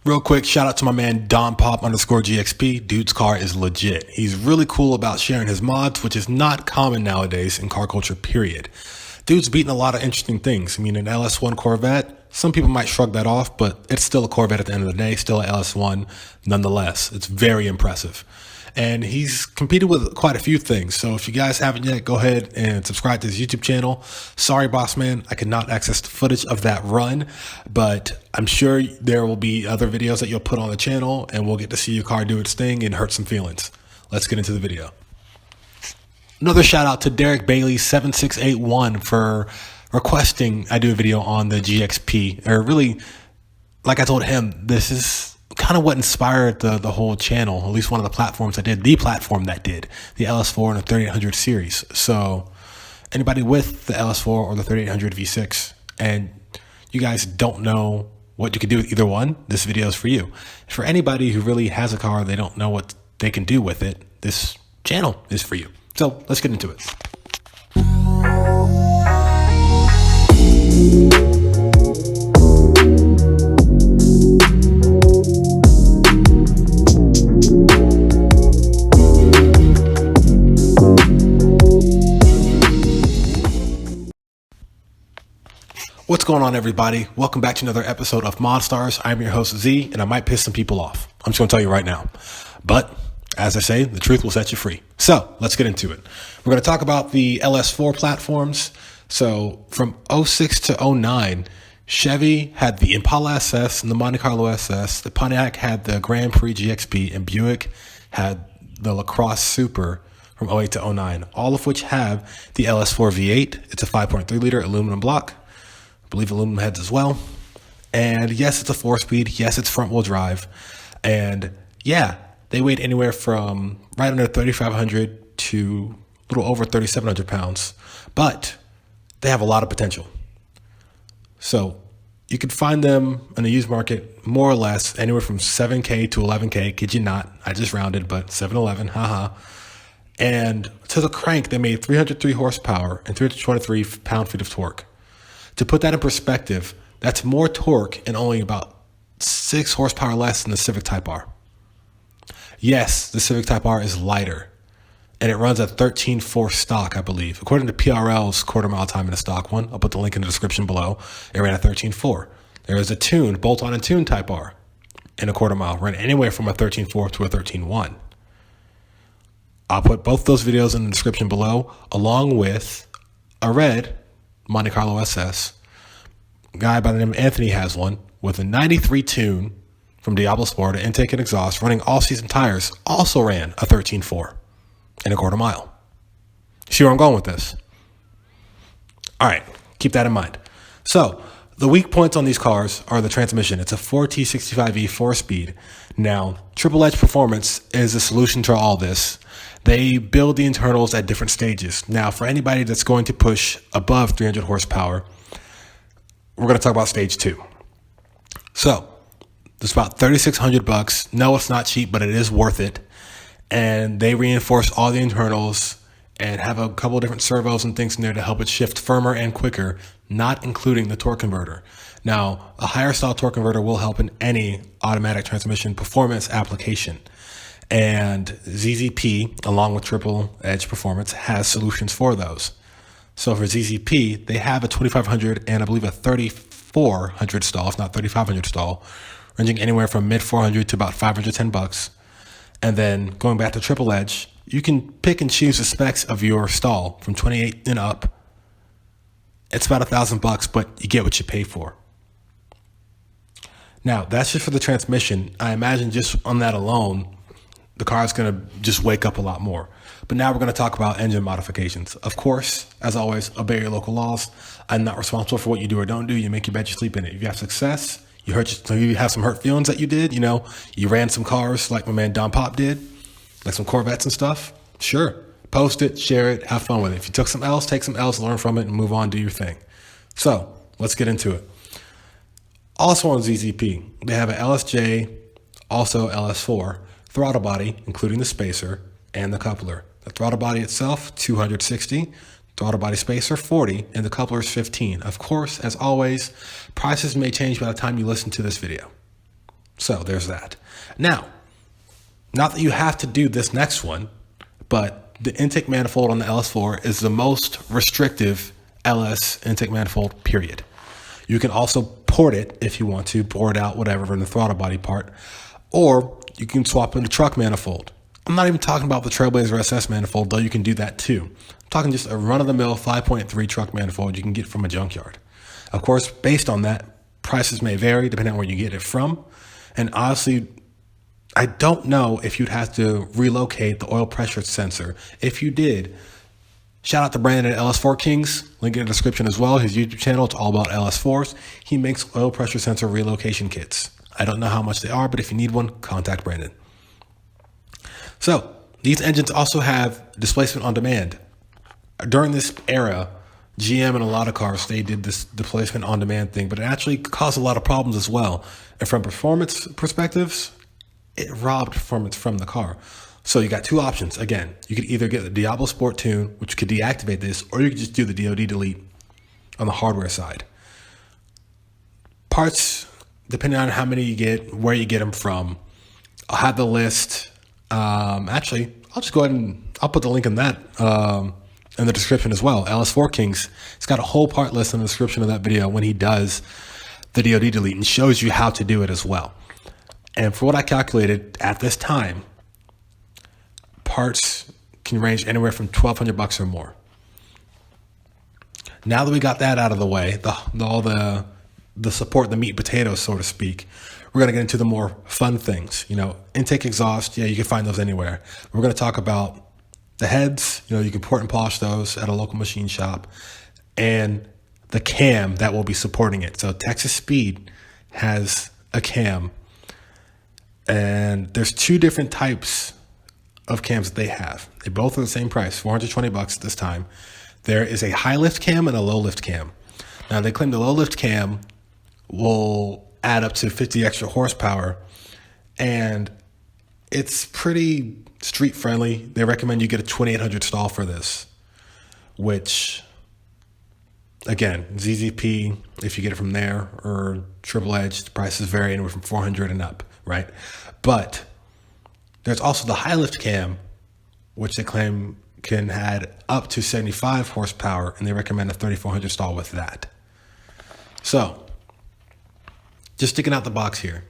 Real quick, shout out to my man DonPop_GXP. Dude's car is legit. He's really cool about sharing his mods, which is not common nowadays in car culture, period. Dude's beating a lot of interesting things. I mean, an LS1 Corvette, some people might shrug that off, but it's still a Corvette at the end of the day, still an LS1 nonetheless. It's very impressive. And he's competed with quite a few things. So if you guys haven't yet, go ahead and subscribe to his YouTube channel. Sorry, boss man, I could not access the footage of that run, but I'm sure there will be other videos that you'll put on the channel and we'll get to see your car do its thing and hurt some feelings. Let's get into the video. Another shout out to Derek Bailey 7681 for requesting I do a video on the GXP. Or really, like I told him, this is kind of what inspired the whole channel, at least one of the platforms that did, the platform that did, the LS4 and the 3800 series. So anybody with the LS4 or the 3800 V6 and you guys don't know what you can do with either one, this video is for you. For anybody who really has a car, they don't know what they can do with it, this channel is for you. So let's get into it. What's going on, everybody? Welcome back to another episode of ModStars. I'm your host, Z, and I might piss some people off. I'm just going to tell you right now. But as I say, the truth will set you free. So let's get into it. We're going to talk about the LS4 platforms. So from 06 to 09, Chevy had the Impala SS and the Monte Carlo SS. The Pontiac had the Grand Prix GXP, and Buick had the LaCrosse Super from 08 to 09, all of which have the LS4 V8. It's a 5.3 liter aluminum block. I believe aluminum heads as well. And yes, it's a 4-speed. Yes, it's front wheel drive. And yeah, they weighed anywhere from right under 3,500 to a little over 3,700 pounds, but they have a lot of potential. So you could find them in the used market more or less anywhere from 7K to 11K. Kid you not. I just rounded, but 711, haha. And to the crank, they made 303 horsepower and 323 pound-feet of torque. To put that in perspective, that's more torque and only about 6 horsepower less than the Civic Type R. Yes, the Civic Type R is lighter, and it runs at 13.4 stock, I believe. According to PRL's quarter mile time in the stock one, I'll put the link in the description below, it ran at 13.4. There is a tuned, bolt-on and tuned Type R in a quarter mile, ran anywhere from a 13.4 to a 13.1. I'll put both those videos in the description below, along with a red Monte Carlo SS. A guy by the name of Anthony has one with a 93 tune from Diablo Sport, intake and exhaust, running all-season tires, also ran a 13.4 in a quarter mile. See where I'm going with this? All right, keep that in mind. So the weak points on these cars are the transmission. It's a 4T65E 4-speed. Now, Triple Edge Performance is a solution to all this. They build the internals at different stages. Now, for anybody that's going to push above 300 horsepower, we're going to talk about stage 2. So it's about $3,600. No, it's not cheap, but it is worth it. And they reinforce all the internals and have a couple of different servos and things in there to help it shift firmer and quicker, not including the torque converter. Now, a higher style torque converter will help in any automatic transmission performance application. And ZZP, along with Triple Edge Performance, has solutions for those. So for ZZP, they have a 2500 and I believe a 3400 stall, if not 3500 stall, ranging anywhere from mid 400 to about $510. And then going back to Triple Edge, you can pick and choose the specs of your stall from 28 and up. It's about $1,000, but you get what you pay for. Now, that's just for the transmission. I imagine just on that alone, the car is going to just wake up a lot more. But now we're going to talk about engine modifications. Of course, as always, obey your local laws. I'm not responsible for what you do or don't do. You make your bed, you sleep in it. If you have success, you have some hurt feelings that you did, you ran some cars like my man Don Pop did, like some Corvettes and stuff. Sure. Post it, share it, have fun with it. If you took some L's, take some L's, learn from it, and move on, do your thing. So let's get into it. Also on ZZP, they have an LSJ, also LS4, throttle body, including the spacer and the coupler. The throttle body itself, 260, throttle body spacer, 40, and the coupler is 15. Of course, as always, prices may change by the time you listen to this video. So there's that. Now, not that you have to do this next one, but the intake manifold on the LS4 is the most restrictive LS intake manifold, period. You can also port it if you want to, port out whatever in the throttle body part, or you can swap in the truck manifold. I'm not even talking about the Trailblazer SS manifold, though you can do that too. I'm talking just a run-of-the-mill 5.3 truck manifold you can get from a junkyard. Of course, based on that, prices may vary depending on where you get it from. And honestly, I don't know if you'd have to relocate the oil pressure sensor. If you did, shout out to Brandon at LS4 Kings, link in the description as well. His YouTube channel, it's all about LS4s. He makes oil pressure sensor relocation kits. I don't know how much they are, but if you need one, contact Brandon. So these engines also have displacement on demand. During this era, GM and a lot of cars, they did this displacement on demand thing, but it actually caused a lot of problems as well. And from performance perspectives, it robbed performance from the car. So you got two options. Again, you could either get the Diablo Sport Tune, which could deactivate this, or you could just do the DOD delete on the hardware side. Parts, depending on how many you get, where you get them from, I'll have the list. Actually, I'll just go ahead and I'll put the link in that in the description as well. LS4 Kings, it's got a whole part list in the description of that video when he does the DOD delete and shows you how to do it as well. And for what I calculated at this time, parts can range anywhere from $1,200 or more. Now that we got that out of the way, all the support, the meat and potatoes, so to speak, we're going to get into the more fun things. Intake exhaust, yeah, you can find those anywhere. We're going to talk about the heads, you can port and polish those at a local machine shop, and the cam that will be supporting it. So Texas Speed has a cam, and there's two different types of cams that they have. They both are the same price, $420 at this time. There is a high lift cam and a low lift cam. Now they claim the low lift cam will add up to 50 extra horsepower, and it's pretty street friendly. They recommend you get a 2800 stall for this, which again, ZZP, if you get it from there, or Triple Edge, the prices vary anywhere from 400 and up, right? But there's also the high lift cam, which they claim can add up to 75 horsepower, and they recommend a 3400 stall with that. So just sticking out the box here,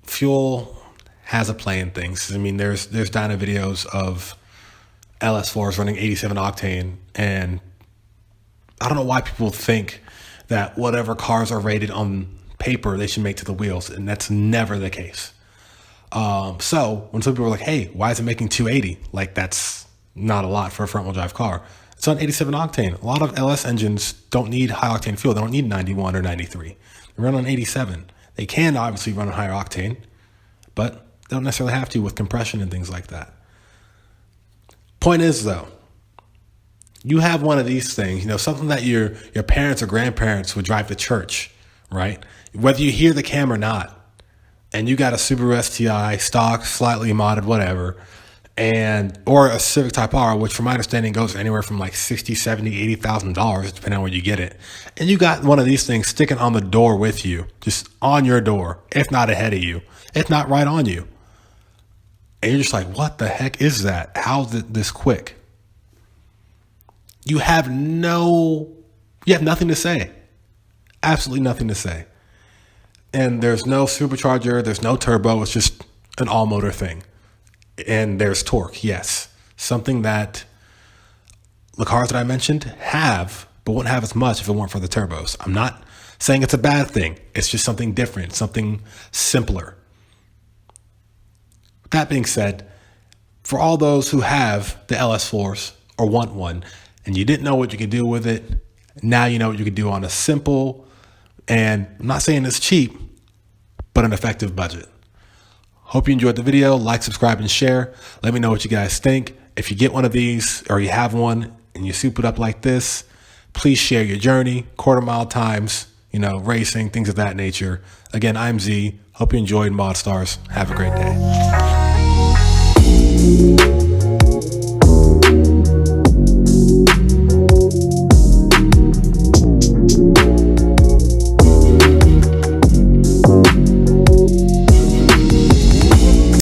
fuel has a play in things. I mean, there's dyno videos of LS4s running 87 octane, and I don't know why people think that whatever cars are rated on paper they should make to the wheels, and that's never the case. So when some people are like, hey, why is it making 280? Like, that's not a lot for a front wheel drive car. It's on 87 octane. A lot of LS engines don't need high octane fuel. They don't need 91 or 93. They run on 87. They can obviously run on higher octane, but they don't necessarily have to with compression and things like that. Point is, though, you have one of these things, something that your parents or grandparents would drive to church, right? Whether you hear the cam or not, and you got a Subaru STI, stock, slightly modded, whatever, or a Civic Type R, which from my understanding goes anywhere from like $60,000, $70,000, $80,000, depending on where you get it. And you got one of these things sticking on the door with you, just on your door, if not ahead of you, if not right on you. And you're just like, what the heck is that? How's it this quick? You have nothing to say. Absolutely nothing to say. And there's no supercharger, there's no turbo, it's just an all motor thing. And there's torque, yes. Something that the cars that I mentioned have, but wouldn't have as much if it weren't for the turbos. I'm not saying it's a bad thing. It's just something different, something simpler. That being said, for all those who have the LS4s or want one, and you didn't know what you could do with it, now you know what you could do on a simple, and I'm not saying it's cheap, but an effective budget. Hope you enjoyed the video. Like, subscribe, and share. Let me know what you guys think. If you get one of these or you have one and you soup it up like this, please share your journey, quarter mile times, racing, things of that nature. Again, I'm Z. Hope you enjoyed Mod Stars. Have a great day.